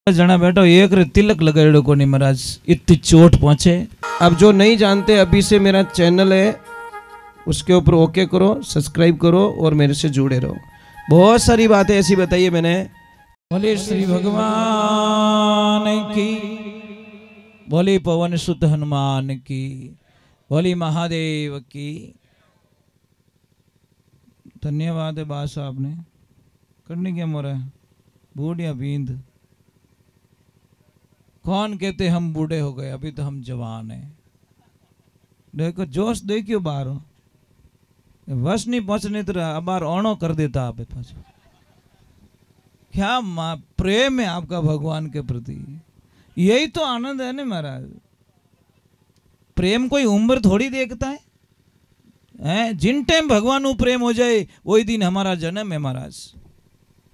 जना बैठो एक रे तिलक लगाड़ो को नहीं महाराज, इतनी चोट पहुंचे। अब जो नहीं जानते अभी से मेरा चैनल है उसके ऊपर ओके करो, सब्सक्राइब करो और मेरे से जुड़े रहो। बहुत सारी बातें ऐसी बताई है मैंने। बोले श्री भगवान की, बोले पवन सुत हनुमान की, बोले महादेव की। धन्यवाद है बा साहब ने। करने क्या मोरा बूढ़िया बींद। कौन कहते हम बूढ़े हो गए, अभी तो हम जवान हैं। देखो जोश देखियो बाहर वश नहीं पहुंचने तो अबार ओणो कर देता आप पास। क्या प्रेम है आपका भगवान के प्रति, यही तो आनंद है ना महाराज। प्रेम कोई उम्र थोड़ी देखता है, जिन टाइम भगवान उ प्रेम हो जाए वही दिन हमारा जन्म है महाराज।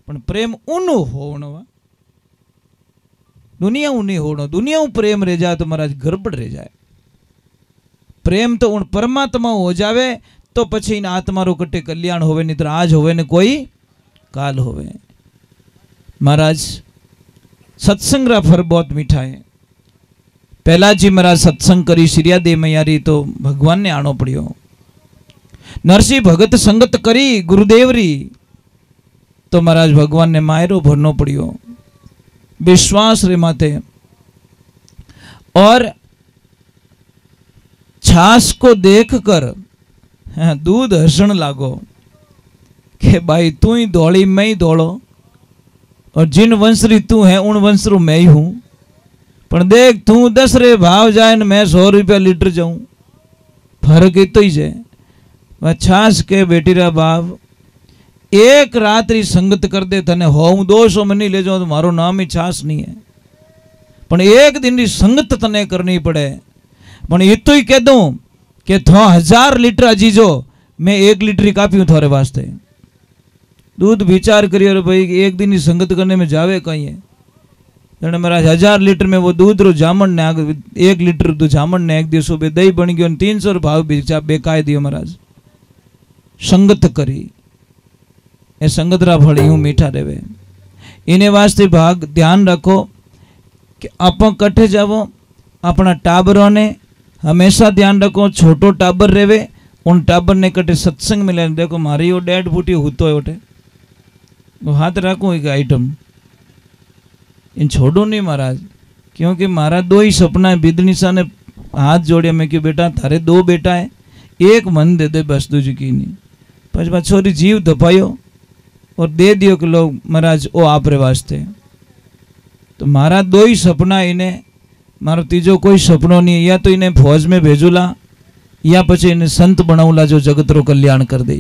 पण प्रेम उनो होनो, दुनिया उ नहीं होनो। दुनिया उ प्रेम रह जाए तो महाराज गड़बड़ रह जाए। प्रेम तो उन परमात्मा हो जावे तो पछी इन आत्मा रो कटे कल्याण होवे, नहीं तो आज होवे ने कोई काल होवे। महाराज सत्संग रा फर बहुत मीठा है। पहला जी महाराज सत्संग करी सिरिया दे मैयारी तो भगवान ने आनो पड़ियो। नरसिंह भगत संगत करी गुरुदेव री तो महाराज भगवान ने मायरो भरनो पड़ियो। विश्वास रे माते और छाछ को देखकर दूध हसण लागो कि भाई तू ही दौड़ी मैं ही दौड़ो, और जिन वंशरी तू है उन वंशरू मैं ही हूं। पर देख तू 10 रे भाव जाए मैं 100 रुपया लीटर जाऊं, फर्क तो ही है। वह छाछ के बेटी रा बाप एक रात्रि संगत कर दे तने हो 200 में नहीं ले जाओ तो मारो नाम ही छाछ नहीं है। पण एक दिन री संगत तने करनी पड़े। पण ये तो ही कह दूं कि थो 1000 लीटर अजीजो मैं 1 लीटर ही कापी हूं थारे वास्ते। दूध विचार करियो भाई एक दिन ही संगत करने में जावे कहीं है। जने महाराज 1000 लीटर में वो दूध रो जामन ने 1 लीटर दूध जामन ने एक दिवस बे दही बन गयो 300 भाव बेकाय दियो महाराज। संगत करी ए संगत रा फल यूं मीठा रेवे। इने वास्ते भाग ध्यान रखो कि आप कट्ठे जावो। अपना टाबरों ने हमेशा ध्यान रखो, छोटो टाबर रेवे उन टाबर ने कटे सत्संग मिले। देखो मारी वो 1.5 फुटी होतो है उठे वो हाथ रखो एक आइटम इन छोड़ो नहीं महाराज। क्योंकि मारा 2 ही सपना है। बिदनीसा ने हाथ जोड़े, मैं क्यों बेटा थारे 2 बेटा है, एक मन दे दे बस दूजी की नहीं। पछ छोरी जीव दफायो और दे दियो कि लोग महाराज ओ आप रे वास्ते। तो मारा 2 ही सपना इन्हें, मारो तीजो कोई सपनों नहीं। या तो इन्हें फौज में भेजूला या पछे इन्हें संत बनाऊला जो जगत रो कल्याण कर दे।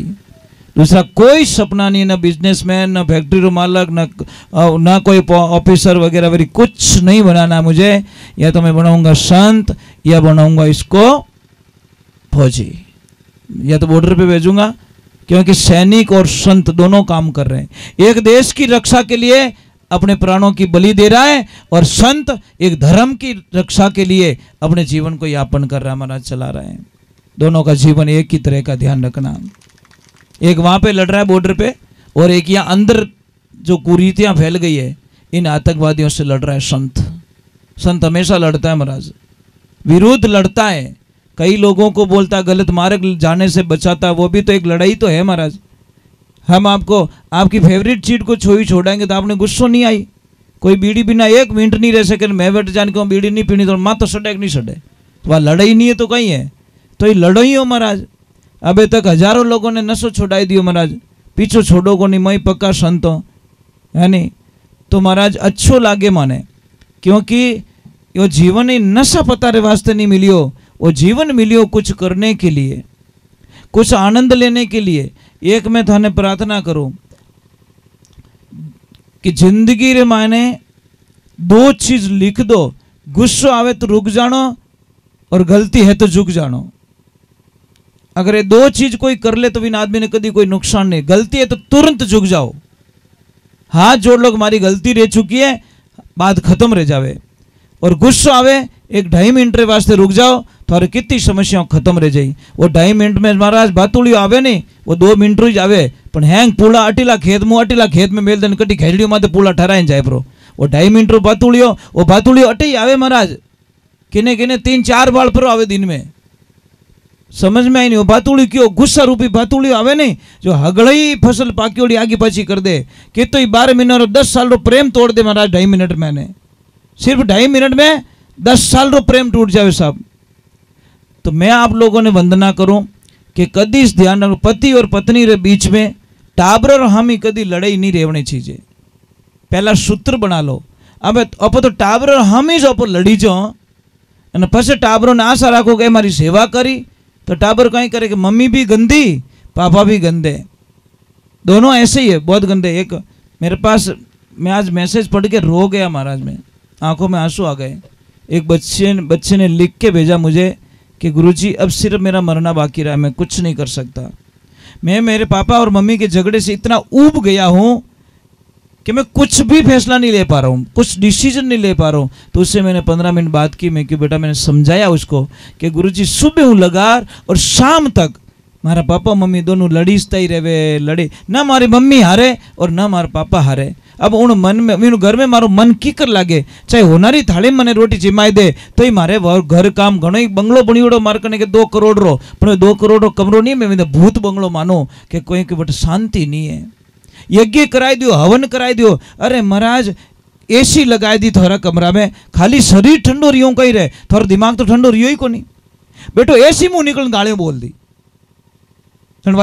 दूसरा कोई सपना नहीं, ना बिजनेसमैन, ना फैक्ट्री रो मालक, ना कोई ऑफिसर वगैरह वगैरह कुछ नहीं बनाना मुझे। या तो मैं बनाऊंगा संत या बनाऊंगा इसको फौजी, या तो बॉर्डर पे भेजूंगा। क्योंकि सैनिक और संत दोनों काम कर रहे हैं। एक देश की रक्षा के लिए अपने प्राणों की बलि दे रहा है और संत एक धर्म की रक्षा के लिए अपने जीवन को यापन कर रहा है महाराज, चला रहा है। दोनों का जीवन एक ही तरह का ध्यान रखना। एक वहां पे लड़ रहा है बॉर्डर पे और एक यहाँ अंदर जो कुरीतियां फैल गई है इन आतंकवादियों से लड़ रहा है संत। संत हमेशा लड़ता है महाराज, विरुद्ध लड़ता है। कई लोगों को बोलता गलत मार्ग जाने से बचाता, वो भी तो एक लड़ाई तो है महाराज। हम आपको आपकी फेवरेट चीज को छोड़ेंगे तो आपने गुस्सो नहीं आई। कोई बीड़ी बिना 1 मिनट नहीं रह सके, मैं बैठ जान के बीड़ी नहीं पीनी तो माँ तो सड़े नहीं सड़े, तो वह लड़ाई नहीं है तो कहीं है। तो ये लड़ो ही हो महाराज। अबे तक हजारों लोगों ने नशो छोड़ाई दियो महाराज, पीछो छोड़ो को नहीं, मई पक्का संतो है नहीं। तो महाराज अच्छो लागे माने, क्योंकि यो जीवन ही नशा पतारे वास्ते नहीं मिलियो, वो जीवन मिलियो कुछ करने के लिए, कुछ आनंद लेने के लिए। एक मैं थाने प्रार्थना करूं कि जिंदगी रे मायने 2 चीज लिख दो, गुस्सो आवे तो रुक जानो और गलती है तो झुक जानो। अगर ये 2 चीज कोई कर ले तो इन आदमी ने कभी कोई नुकसान नहीं। गलती है तो तुरंत झुक जाओ, हाथ जोड़ लो हमारी गलती रह चुकी है, बात खत्म रह जावे। और गुस्सा आवे 1-2.5 मिनट रे वास्ते रुक जाओ, थारे कितनी समस्याओं खत्म रह जाई। वो 2.5 मिनट में महाराज बातुड़ियो आवे नहीं, वो 2 मिनट ही आवे। पण हैंग पूला अटीला खेत में मेल देन कटी खेजड़ियों माते पूला ठहराई जाए प्रो। वो 2.5 मिनट रो भातुड़ियो वो भातुड़ियो अटे ही आवे महाराज किने किने 3-4 बाल पर आवे दिन में समझ में आई नहीं वो भातुड़ी क्यों गुस्सा रूपी भातुड़ी आवे नहीं जो हगड़ई फसल पाकी आगे पाछी कर दे कि तो 12 महीना रो 10 साल रो प्रेम तोड़ दे महाराज 2.5 मिनट में सिर्फ 2.5 मिनट में 10 साल रो प्रेम टूट जावे साहब। तो मैं आप लोगों ने वंदना करूं कि कदी इस ध्यान रखो पति और पत्नी रे बीच में टाबर और हामी कदी लड़ाई नहीं रेवनी चीजें पहला सूत्र बना लो। अब तो टाबर और हामी जो पर लड़ी जो અને પછી ટાબરોને આશા રાખો કે મારી સેવા કરી तो टाबर कहीं करे कि मम्मी भी गंदी पापा भी गंदे दोनों ऐसे ही है बहुत गंदे। एक मेरे पास मैं आज मैसेज पढ़ के रो गया महाराज में आंखों में आंसू आ गए। एक बच्चे ने लिख के भेजा मुझे कि गुरुजी अब सिर्फ मेरा मरना बाकी रहा मैं कुछ नहीं कर सकता। मैं मेरे पापा और मम्मी के झगड़े से इतना ऊब गया हूँ कि मैं कुछ भी फैसला नहीं ले पा रहा हूँ कुछ डिसीजन नहीं ले पा रहा हूँ। तो उससे मैंने 15 मिनट बात की मैं कि बेटा मैंने समझाया उसको कि गुरुजी सुबह हूँ लगार और शाम तक मारा पापा मम्मी दोनों लड़ीजता ही रहे लड़े ना मारी मम्मी हारे और ना मारा पापा हारे। अब उन मन में मीनू घर में मारो मन कीकर लागे चाहे होनारी थाली मने रोटी जिमाई दे तो ही मारे घर काम घणो ही बंगलो बणियोड़ो मार कने के 2 करोड़ रो पण 2 करोड़ रो कमरो नहीं मैं भूत बंगलो मानो कि कोई के बट शांति नहीं है। यज्ञ कराई दियो हवन कराई दियो अरे महाराज एसी लगाई दी थोड़ा कमरा में खाली शरीर ठंडो रियो कहीं रहे थोड़ा दिमाग तो ठंडो रियो ही को नहीं बेटो एसी मुंह निकल गालियां बोल दी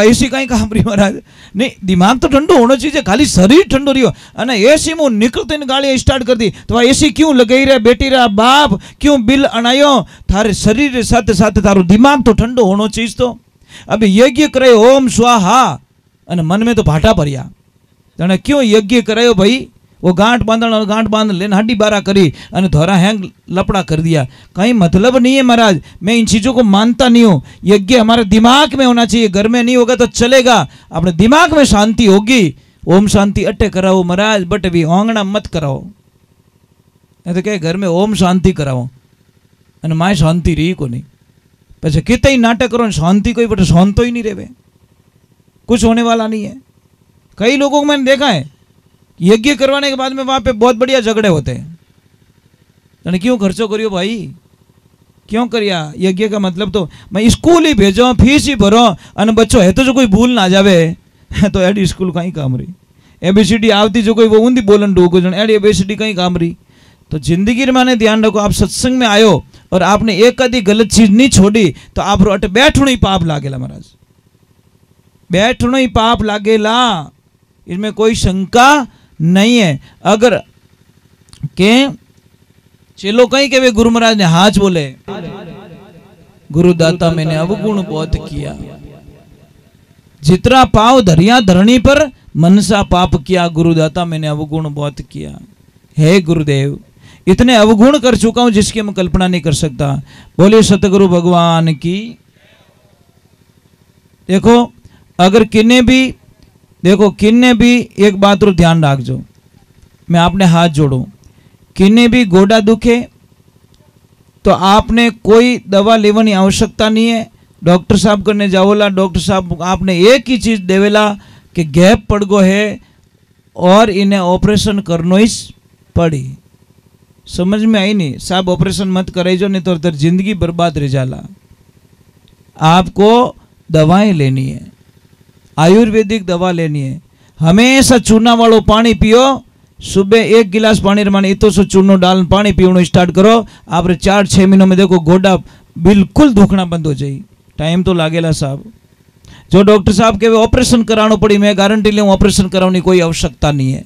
एसी कहीं काम रही महाराज नहीं दिमाग तो ठंडो होना चाहिए खाली शरीर ठंडो रियो अने एसी मुंह निकलते गालियां स्टार्ट कर दी तो एसी क्यों लगाई रहे बेटी रहा बाप क्यों बिल अनायो थारे शरीर साथ साथ थारो दिमाग तो ठंडो होना चाहिए। तो अब यज्ञ करे ओम स्वाहा अने मन में तो भाटा भरिया तने क्यों यज्ञ करायो भाई वो गांठ बांध लेने हड्डी बारा करी अने धोरा हैंग लपड़ा कर दिया कहीं मतलब नहीं है महाराज। मैं इन चीज़ों को मानता नहीं हूँ। यज्ञ हमारे दिमाग में होना चाहिए घर में नहीं होगा तो चलेगा अपने दिमाग में शांति होगी। ओम शांति अट्टे कराओ महाराज बट भी आंगना मत कराओ तो क्या घर में ओम शांति कराओ अने माए शांति रही को नहीं पीछे कितना ही नाटक करो शांति कोई बट शांत ही नहीं रहे कुछ होने वाला नहीं है। कई लोगों को मैंने देखा है यज्ञ करवाने के बाद में वहां पे बहुत बढ़िया झगड़े होते हैं। क्यों खर्चो करियो भाई क्यों करिया यज्ञ का मतलब तो मैं स्कूल ही भेजो फीस ही भरो और बच्चों है तो जो कोई भूल ना जावे तो एडी स्कूल कहीं काम रही ABCD आवती जो कोई वो ऊंधी बोलन डूको जन एडी ABCD कहीं काम रही। तो जिंदगी में ध्यान रखो आप सत्संग में आयो और आपने एक आधी गलत चीज नहीं छोड़ी तो आप अटे बैठणो ही पाप लागेला महाराज बैठणो ही पाप लागेला इसमें कोई शंका नहीं है। अगर के चेलो कहीं के वे गुरु महाराज ने हाथ बोले गुरुदाता मैंने अवगुण बहुत किया जितना पाव धरिया धरणी पर मनसा पाप किया गुरुदाता मैंने अवगुण बहुत किया। हे गुरुदेव इतने अवगुण कर चुका हूं जिसकी मैं कल्पना नहीं कर सकता। बोले सतगुरु भगवान की। देखो अगर किन्ने भी एक बात रो ध्यान रखो मैं आपने हाथ जोड़ू किन्ने भी गोडा दुखे तो आपने कोई दवा लेवानी आवश्यकता नहीं है। डॉक्टर साहब करने जाओला डॉक्टर साहब आपने एक ही चीज देवेला कि गैप पड़ गो है और इन्हें ऑपरेशन करनो ही पड़ी। समझ में आई नहीं साहब ऑपरेशन मत करेजो नहीं तो जिंदगी बर्बाद रह जाला। आपको दवाएं लेनी है आयुर्वेदिक दवा लेनी है। हमेशा चूना वालों पानी पियो सुबह 1 गिलास पानी रमाने इतो सो चूनो डाल पानी पीवनो स्टार्ट करो आप 4-6 महीनों में देखो गोडा बिल्कुल दुखना बंद हो जाए। टाइम तो लागेला साहब। जो डॉक्टर साहब के ऑपरेशन कराना पड़ी मैं गारंटी ले ऑपरेशन कराने कोई आवश्यकता नहीं है।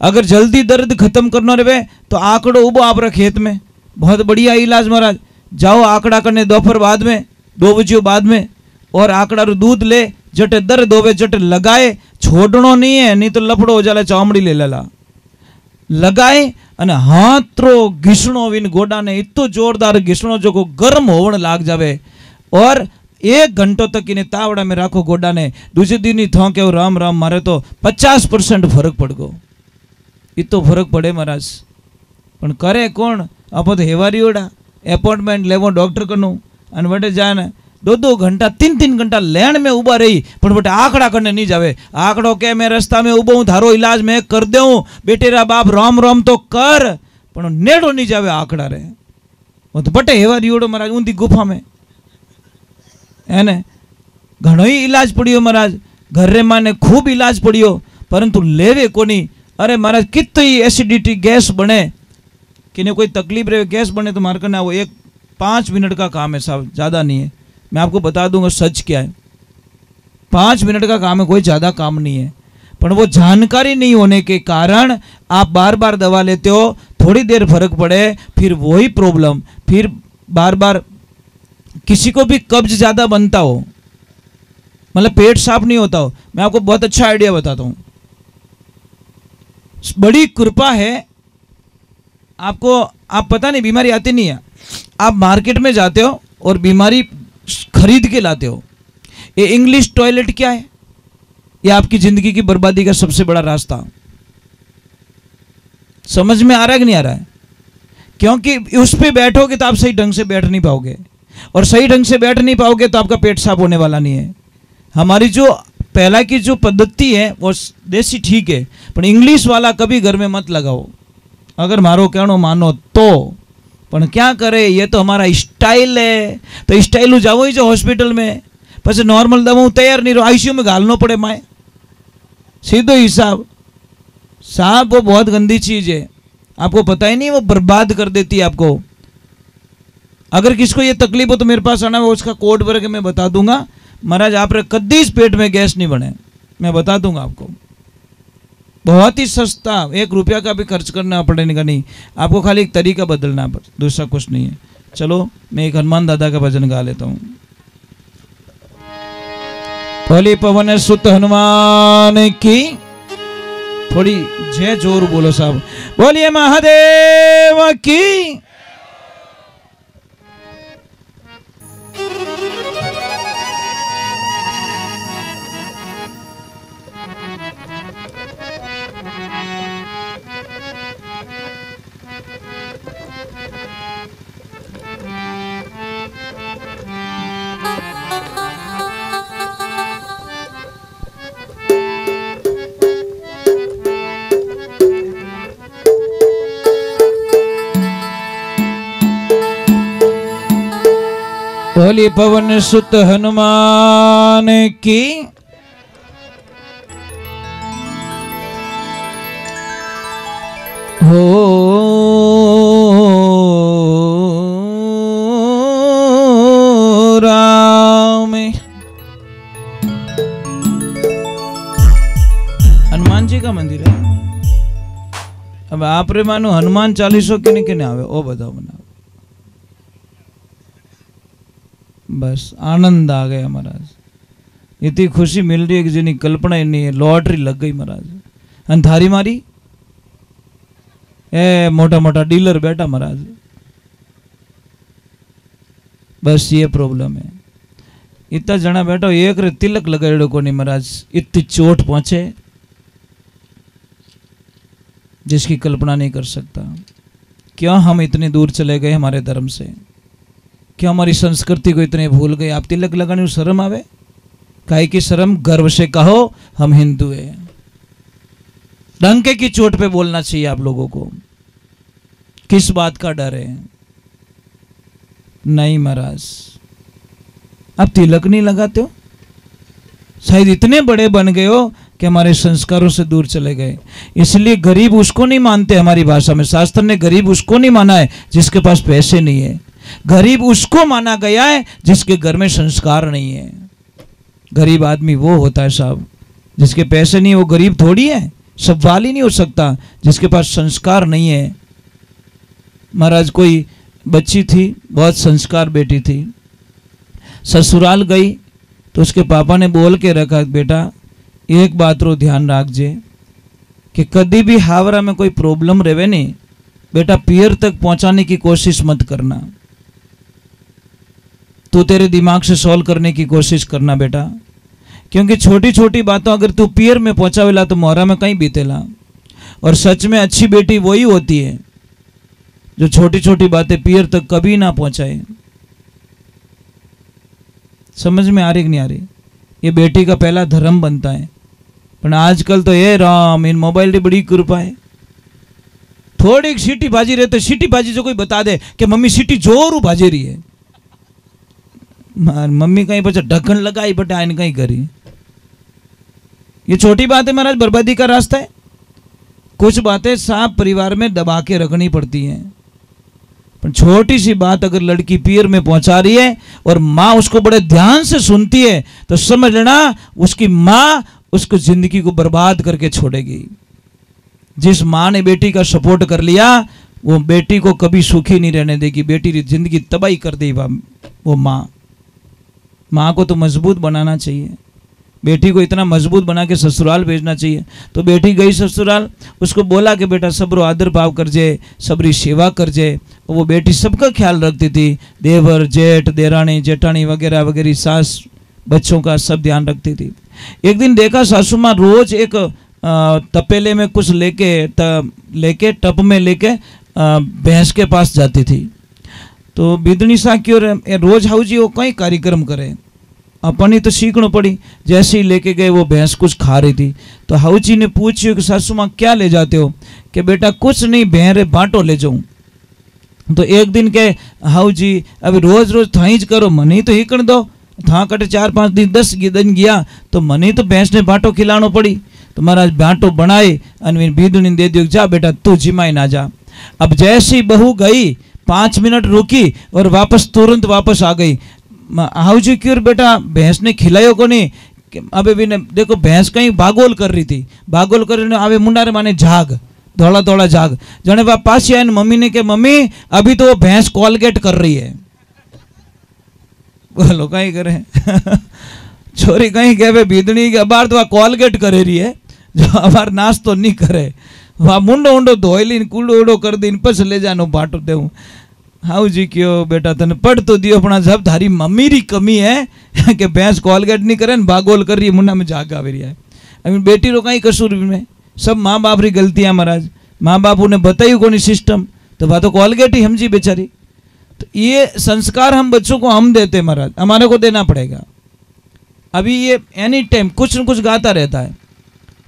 अगर जल्दी दर्द खत्म करना रहे तो आंकड़ो उबो आप खेत में बहुत बढ़िया इलाज महाराज। जाओ आंकड़ा करने दोपहर बाद में 2 बजे बाद में और आंकड़ा रो दूध ले जटे दर्द होवे जटे लगाए छोड़नो नहीं है नहीं तो लफड़ो हो जाला चामड़ी ले लेला लगाए अने हाथरो घीसणो विन गोडा ने इतो जोरदार घीसणो जो को गर्म होवण लाग जावे और 1 घंटो तक इन्हें तावड़ा में राखो गोडा ने दूसरे दिन ही थों के राम राम मारे तो 50% फर्क पड़ गो। इतो फर्क पड़े महाराज पण करे कौन आप तो हेवारीओड़ा अपॉइंटमेंट लेवो डॉक्टर कनु अने वटे जाने 2-2 घंटा 3-3 घंटा लाइन में उभा रही पण बेटा आंकड़ा करने नहीं जावे। आंकड़ो के मैं रस्ता में उभो हूं, थारो इलाज मैं कर देऊं, बेटेरा बाप राम राम तो कर, पण नेड़ो नहीं जावे आंकड़ा रे। वो तो बटे हेवा रियोड़ो महाराज ऊंधी गुफा में है ने घणो ही इलाज पड़ियो महाराज, घर रे माने खूब इलाज पड़ियो परंतु लेवे कोनी। अरे महाराज कितनी एसिडिटी गैस बने कि कोई तकलीफ रहे गैस बने तो मार करना वो 5 मिनट का काम है साहब, ज़्यादा नहीं है। मैं आपको बता दूंगा सच क्या है, 5 मिनट का काम है, कोई ज़्यादा काम नहीं है। पर वो जानकारी नहीं होने के कारण आप बार बार दवा लेते हो, थोड़ी देर फर्क पड़े फिर वही प्रॉब्लम, फिर बार बार किसी को भी कब्ज ज़्यादा बनता हो, मतलब पेट साफ नहीं होता हो। मैं आपको बहुत अच्छा आइडिया बताता हूँ, बड़ी कृपा है आपको, आप पता नहीं बीमारी आती नहीं है, आप मार्केट में जाते हो और बीमारी खरीद के लाते हो। ये इंग्लिश टॉयलेट क्या है? ये आपकी जिंदगी की बर्बादी का सबसे बड़ा रास्ता। समझ में आ रहा है कि नहीं आ रहा है? क्योंकि उस पे बैठोगे तो आप सही ढंग से बैठ नहीं पाओगे, और सही ढंग से बैठ नहीं पाओगे तो आपका पेट साफ होने वाला नहीं है। हमारी जो पहला की जो पद्धति है वो देसी ठीक है, पर इंग्लिश वाला कभी घर में मत लगाओ, अगर मारो कहनो मानो तो। पण क्या करे, ये तो हमारा स्टाइल है, तो स्टाइल जाओ ही जो हॉस्पिटल में, પછી नॉर्मल दवा तैयार नहीं रहो, आईसीयू में घालना पड़े माए, सीधो हिसाब। साहब वो बहुत गंदी चीज है, आपको पता ही नहीं, वो बर्बाद कर देती है आपको। अगर किसको ये तकलीफ हो तो मेरे पास आना, वो उसका कोड भर के मैं बता दूंगा। महाराज आप कदी इस पेट में गैस नहीं बने, मैं बता दूंगा आपको। बहुत ही सस्ता, 1 रुपया का भी खर्च करना पड़ेगा नहीं आपको, खाली एक तरीका बदलना, दूसरा कुछ नहीं है। चलो मैं एक हनुमान दादा का भजन गा लेता हूँ। बोली पवन सुत हनुमान की, थोड़ी जय जोर बोलो साहब, बोलिए महादेव की। बोली पवन सुत हनुमान की, हो राम। हनुमान जी का मंदिर है। अब आप रे मानो हनुमान 40 किने किने आवे ओ बताओ बनाओ, बस आनंद आ गया महाराज। इतनी खुशी मिल रही है कि जिन्हें कल्पना ही नहीं है, लॉटरी लग गई महाराज। अंधारी मारी ए मोटा मोटा डीलर बैठा महाराज, बस ये प्रॉब्लम है। इतना जना बैठा, एक रे तिलक लगाड़ो को नहीं महाराज, इतनी चोट पहुंचे जिसकी कल्पना नहीं कर सकता। क्यों हम इतने दूर चले गए हमारे धर्म से, क्यों हमारी संस्कृति को इतने भूल गए। आप तिलक लगाने में शर्म आवे, काहे की शर्म, गर्व से कहो हम हिंदू हैं। डंके की चोट पे बोलना चाहिए आप लोगों को। किस बात का डर है? नहीं महाराज, आप तिलक नहीं लगाते हो, शायद इतने बड़े बन गए हो कि हमारे संस्कारों से दूर चले गए। इसलिए गरीब उसको नहीं मानते, हमारी भाषा में शास्त्र ने गरीब उसको नहीं माना है जिसके पास पैसे नहीं है। गरीब उसको माना गया है जिसके घर में संस्कार नहीं है। गरीब आदमी वो होता है साहब जिसके पैसे नहीं, वो गरीब थोड़ी है, सवाल ही नहीं हो सकता जिसके पास संस्कार नहीं है। महाराज कोई बच्ची थी, बहुत संस्कार बेटी थी, ससुराल गई तो उसके पापा ने बोल के रखा, बेटा एक बात रो ध्यान रखजे कि कभी भी हावरा में कोई प्रॉब्लम रहे नहीं, बेटा पियर तक पहुंचाने की कोशिश मत करना, तू तेरे दिमाग से सॉल्व करने की कोशिश करना बेटा। क्योंकि छोटी छोटी बातों अगर तू पियर में पहुंचावेला तो मोहरा में कहीं बीतेला। और सच में अच्छी बेटी वही होती है जो छोटी छोटी बातें पियर तक कभी ना पहुंचाए। समझ में आ रही कि नहीं आ रही? ये बेटी का पहला धर्म बनता है। पर आजकल तो ये राम इन मोबाइल की बड़ी कृपा है। थोड़ी सीटी बाजी रहे तो सीटी बाजी जो कोई बता दे कि मम्मी सीटी जोरू बाजी रही है, मम्मी कहीं बचा ढक्कन लगाई बटा इन कहीं करी। ये छोटी बात है महाराज, बर्बादी का रास्ता है। कुछ बातें साफ परिवार में दबा के रखनी पड़ती हैं, पर छोटी सी बात अगर लड़की पीर में पहुंचा रही है और माँ उसको बड़े ध्यान से सुनती है तो समझ लेना उसकी माँ उसको जिंदगी को बर्बाद करके छोड़ेगी। जिस माँ ने बेटी का सपोर्ट कर लिया वो बेटी को कभी सुखी नहीं रहने देगी, बेटी की जिंदगी तबाही कर देगी वो माँ को तो मजबूत बनाना चाहिए, बेटी को इतना मजबूत बना के ससुराल भेजना चाहिए। तो बेटी गई ससुराल, उसको बोला कि बेटा सबरो आदर भाव कर जे, सबरी सेवा कर जे। वो बेटी सबका ख्याल रखती थी, देवर जेठ देरानी जेठानी वगैरह वगैरह, सास बच्चों का सब ध्यान रखती थी। एक दिन देखा सासू माँ रोज एक तपेले में कुछ लेके टप में लेके भैंस के पास जाती थी। तो बिदनी सा की और रोज हाउ जी वो कई कार्यक्रम करे, अपनी तो सीखना पड़ी। जैसे ही लेके गए वो भैंस कुछ खा रही थी, तो हाउ जी ने पूछी कि सासू माँ क्या ले जाते हो? कि बेटा कुछ नहीं, बहरे बांटो ले जाऊं। तो एक दिन के हाउ जी अभी रोज रोज थाईज करो, मनी तो ही कर दो। था कटे 4-5 दिन 10 दिन गया तो मनी तो भैंस ने बांटो खिलानो पड़ी। तो महाराज बांटो बनाए और बीदुनी दे दियो, जा बेटा तू जिमाई ना जा। अब जैसी बहू गई 5 मिनट रुकी और वापस तुरंत वापस आ गई। हाउ जी क्यों बेटा भैंस ने खिलायो को नहीं? अबे भी ने देखो भैंस कहीं बागोल कर रही थी, बागोल कर रही आवे मुंडा रे माने झाग धोला धोला झाग। जने बाप पास आए मम्मी ने के मम्मी अभी तो वो भैंस कॉलगेट कर रही है। बोलो कहीं करे छोरी कहीं कहे बीदनी के अबार तो कॉलगेट करे रही है, जो अबार नाश्तो नहीं करे वहाँ मुंडो उंडो धोईली कूड़ो उड़ो कर दी पस ले जानो बाटो देव। हाउ जी क्यों बेटा तने पढ़ तो दियो, अपना जब थारी मम्मी री कमी है कि भैंस कॉलगेट नहीं करे बागोल कर रही है, मुंडा में झाग आवे रही है। अभी बेटी रो कहीं कसूर में, सब माँ बाप री गलतियाँ महाराज। माँ बाप उन्हें बताई को नहीं सिस्टम, तो वह तो कॉलगेट ही समझी बेचारी। तो ये संस्कार हम बच्चों को हम देते महाराज, हमारे को देना पड़ेगा। अभी ये एनी टाइम कुछ न कुछ गाता रहता है,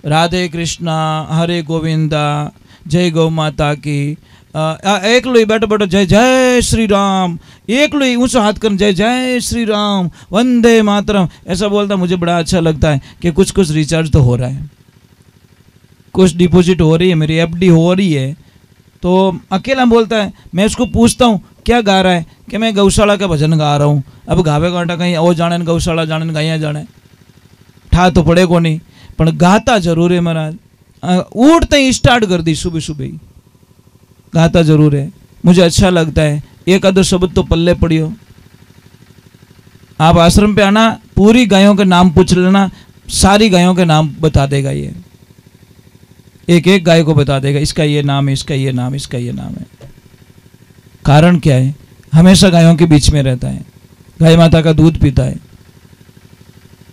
राधे कृष्णा हरे गोविंदा जय गौ माता की, एक लो बैठो बैठो जय जय श्री राम, एक लो ऊंचा हाथ कर जय जय श्री राम वंदे मातरम, ऐसा बोलता मुझे बड़ा अच्छा लगता है कि कुछ कुछ रिचार्ज तो हो रहा है, कुछ डिपॉजिट हो रही है, मेरी एफडी हो रही है। तो अकेला बोलता है, मैं उसको पूछता हूँ क्या गा रहा है कि मैं गौशाला का भजन गा रहा हूँ। अब गावे गाटा कहीं ओ जाने गौशाला जाने गाइया जाने, ठा तो पड़े को नहीं, पर गाता जरूर है महाराज। उठते ही स्टार्ट कर दी सुबह सुबह ही गाता जरूर है, मुझे अच्छा लगता है। एक आधो शब्द तो पल्ले पड़ियो। आप आश्रम पे आना, पूरी गायों के नाम पूछ लेना, सारी गायों के नाम बता देगा ये, एक एक गाय को बता देगा, इसका ये नाम है, इसका ये नाम, इसका ये नाम है। कारण क्या है? हमेशा गायों के बीच में रहता है, गाय माता का दूध पीता है,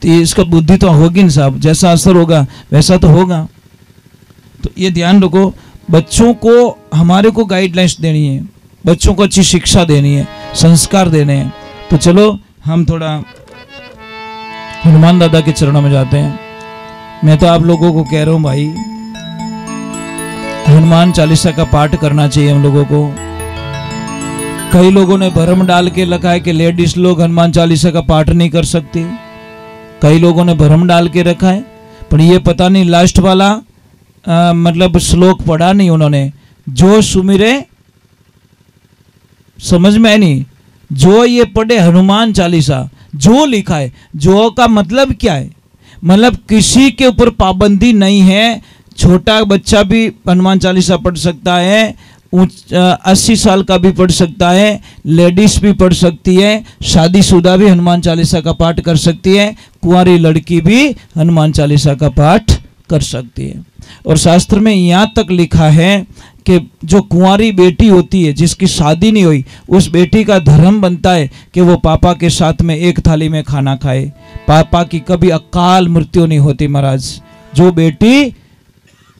तो इसका बुद्धि तो होगी ना साहब, जैसा असर होगा वैसा तो होगा। तो ये ध्यान रखो, बच्चों को हमारे को गाइडलाइंस देनी है, बच्चों को अच्छी शिक्षा देनी है, संस्कार देने हैं। तो चलो हम थोड़ा हनुमान दादा के चरणों में जाते हैं। मैं तो आप लोगों को कह रहा हूँ भाई, हनुमान चालीसा का पाठ करना चाहिए हम लोगों को। कई लोगों ने भरम डाल के रखा है कि लेडीज लोग हनुमान चालीसा का पाठ नहीं कर सकती, कई लोगों ने भरम डाल के रखा है, पर ये पता नहीं लास्ट वाला मतलब श्लोक पढ़ा नहीं उन्होंने, जो सुमिरे समझ में नहीं, जो ये पढ़े हनुमान चालीसा, जो लिखा है, जो का मतलब क्या है? मतलब किसी के ऊपर पाबंदी नहीं है, छोटा बच्चा भी हनुमान चालीसा पढ़ सकता है, 80 साल का भी पढ़ सकता है, लेडीज भी पढ़ सकती है, शादीशुदा भी हनुमान चालीसा का पाठ कर सकती है, कुंवारी लड़की भी हनुमान चालीसा का पाठ कर सकती है। और शास्त्र में यहाँ तक लिखा है कि जो कुंवारी बेटी होती है जिसकी शादी नहीं हुई, उस बेटी का धर्म बनता है कि वो पापा के साथ में एक थाली में खाना खाए, पापा की कभी अकाल मृत्यु नहीं होती महाराज। जो बेटी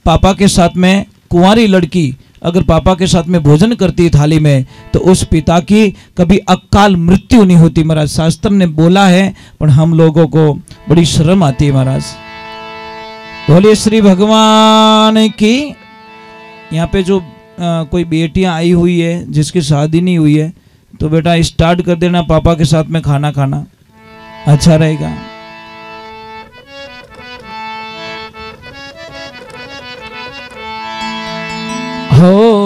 पापा के साथ में, कुंवारी लड़की अगर पापा के साथ में भोजन करती है थाली में, तो उस पिता की कभी अकाल मृत्यु नहीं होती महाराज। शास्त्र ने बोला है, पर हम लोगों को बड़ी शर्म आती है महाराज। बोलिए श्री भगवान की। यहाँ पे जो कोई बेटियां आई हुई है जिसकी शादी नहीं हुई है, तो बेटा स्टार्ट कर देना पापा के साथ में खाना खाना, अच्छा रहेगा। हो